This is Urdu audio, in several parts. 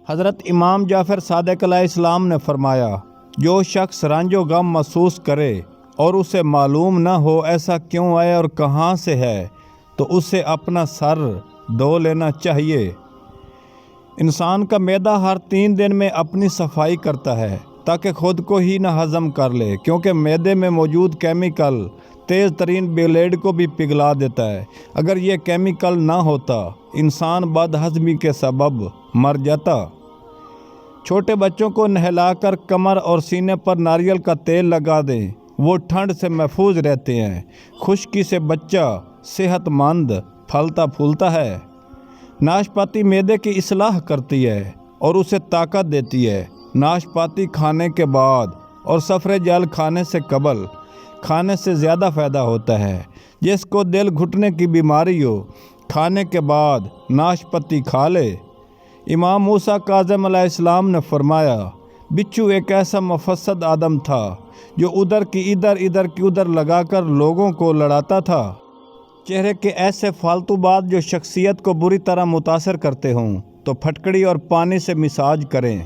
حضرت امام جعفر صادق علیہ السلام نے فرمایا، جو شخص رنج و غم محسوس کرے اور اسے معلوم نہ ہو ایسا کیوں ہے اور کہاں سے ہے، تو اسے اپنا سر دھو لینا چاہیے۔ انسان کا معدہ ہر 3 دن میں اپنی صفائی کرتا ہے تاکہ خود کو ہی نہ ہضم کر لے، کیونکہ معدے میں موجود کیمیکل تیز ترین بلیڈ کو بھی پگھلا دیتا ہے۔ اگر یہ کیمیکل نہ ہوتا، انسان بد ہضمی کے سبب مر جاتا۔ چھوٹے بچوں کو نہلا کر کمر اور سینے پر ناریل کا تیل لگا دیں، وہ ٹھنڈ سے محفوظ رہتے ہیں۔ خشکی سے بچہ صحت مند پھلتا پھولتا ہے۔ ناشپاتی معدے کی اصلاح کرتی ہے اور اسے طاقت دیتی ہے۔ ناشپاتی کھانے کے بعد اور سفر جل کھانے سے قبل کھانے سے زیادہ فائدہ ہوتا ہے۔ جس کو دل گھٹنے کی بیماری ہو، کھانے کے بعد ناشپاتی کھا لے۔ امام موسیٰ کاظم علیہ السلام نے فرمایا، بچھو ایک ایسا مفسد آدم تھا جو ادھر کی ادھر لگا کر لوگوں کو لڑاتا تھا۔ چہرے کے ایسے فالتو بات جو شخصیت کو بری طرح متاثر کرتے ہوں تو پھٹکڑی اور پانی سے مساج کریں،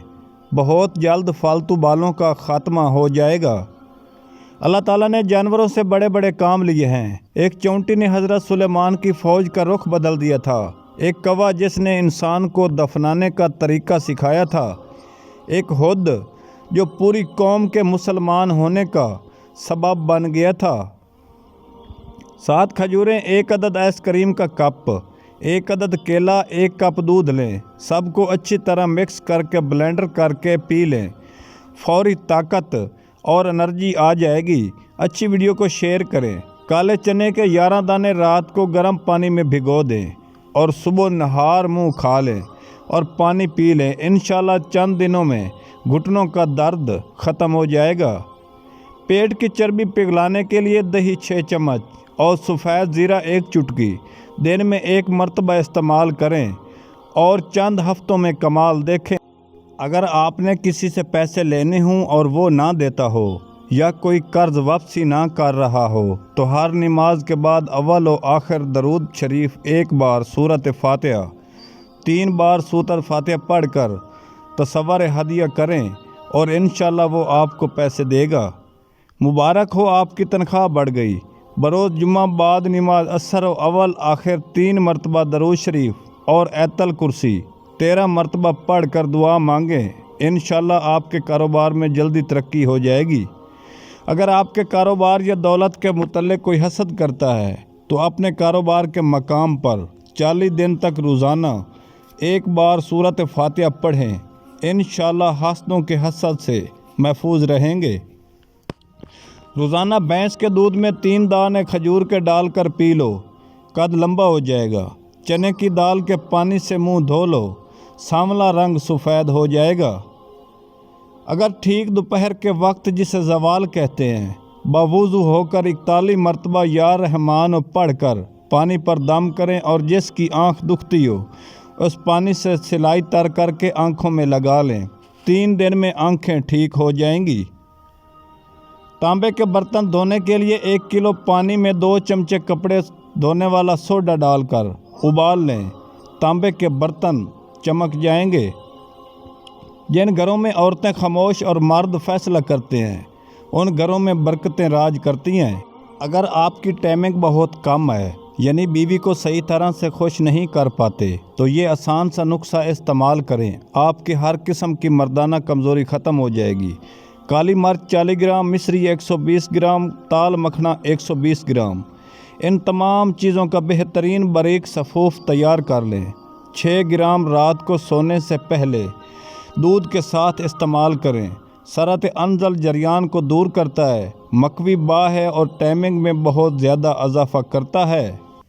بہت جلد فالتو بالوں کا خاتمہ ہو جائے گا۔ اللہ تعالیٰ نے جانوروں سے بڑے بڑے کام لیے ہیں۔ ایک چونٹی نے حضرت سلیمان کی فوج کا رخ بدل دیا تھا۔ ایک کوا جس نے انسان کو دفنانے کا طریقہ سکھایا تھا۔ ایک ہد جو پوری قوم کے مسلمان ہونے کا سبب بن گیا تھا۔ 7 کھجوریں، 1 عدد آئس کریم کا کپ، 1 عدد کیلا، 1 کپ دودھ لیں۔ سب کو اچھی طرح مکس کر کے بلینڈر کر کے پی لیں۔ فوری طاقت اور انرجی آ جائے گی۔ اچھی ویڈیو کو شیئر کریں۔ کالے چنے کے 11 دانے رات کو گرم پانی میں بھگو دیں اور صبح نہار منہ کھا لیں اور پانی پی لیں۔ انشاءاللہ چند دنوں میں گھٹنوں کا درد ختم ہو جائے گا۔ پیٹ کی چربی پگھلانے کے لیے دہی 6 چمچ اور سفید زیرہ 1 چٹکی دن میں 1 مرتبہ استعمال کریں اور چند ہفتوں میں کمال دیکھیں۔ اگر آپ نے کسی سے پیسے لینے ہوں اور وہ نہ دیتا ہو یا کوئی قرض واپسی نہ کر رہا ہو تو ہر نماز کے بعد اول و آخر درود شریف 1 بار سورۃ فاتحہ 3 بار سورۃ فاتحہ پڑھ کر تصور ہدیہ کریں اور انشاءاللہ وہ آپ کو پیسے دے گا۔ مبارک ہو، آپ کی تنخواہ بڑھ گئی۔ بروز جمعہ بعد نماز اثر و اول آخر 3 مرتبہ درود شریف اور آیت الکرسی 13 مرتبہ پڑھ کر دعا مانگیں، انشاءاللہ آپ کے کاروبار میں جلدی ترقی ہو جائے گی۔ اگر آپ کے کاروبار یا دولت کے متعلق کوئی حسد کرتا ہے تو اپنے کاروبار کے مقام پر 40 دن تک روزانہ 1 بار سورۃ فاتحہ پڑھیں، انشاءاللہ حاسدوں کے حسد سے محفوظ رہیں گے۔ روزانہ بھینس کے دودھ میں 3 دانے کھجور کے ڈال کر پی لو، قد لمبا ہو جائے گا۔ چنے کی دال کے پانی سے منہ دھو لو، سانولا رنگ سفید ہو جائے گا۔ اگر ٹھیک دوپہر کے وقت جسے زوال کہتے ہیں، باوضو ہو کر 41 مرتبہ یا رحمان پڑھ کر پانی پر دم کریں اور جس کی آنکھ دکھتی ہو اس پانی سے سلائی تر کر کے آنکھوں میں لگا لیں، 3 دن میں آنکھیں ٹھیک ہو جائیں گی۔ تانبے کے برتن دھونے کے لیے 1 کلو پانی میں 2 چمچے کپڑے دھونے والا سوڈا ڈال کر ابال لیں، تانبے کے برتن چمک جائیں گے۔ جن گھروں میں عورتیں خاموش اور مرد فیصلہ کرتے ہیں ان گھروں میں برکتیں راج کرتی ہیں۔ اگر آپ کی ٹائمنگ بہت کم ہے، یعنی بیوی کو صحیح طرح سے خوش نہیں کر پاتے، تو یہ آسان سا نسخہ استعمال کریں، آپ کی ہر قسم کی مردانہ کمزوری ختم ہو جائے گی۔ کالی مرچ 40 گرام، مصری 120 گرام، تال مکھنا 120 گرام، ان تمام چیزوں کا بہترین باریک سفوف تیار کر لیں۔ 6 گرام رات کو سونے سے پہلے دودھ کے ساتھ استعمال کریں۔ سرعت انزل جریان کو دور کرتا ہے، مقوی با ہے اور ٹائمنگ میں بہت زیادہ اضافہ کرتا ہے۔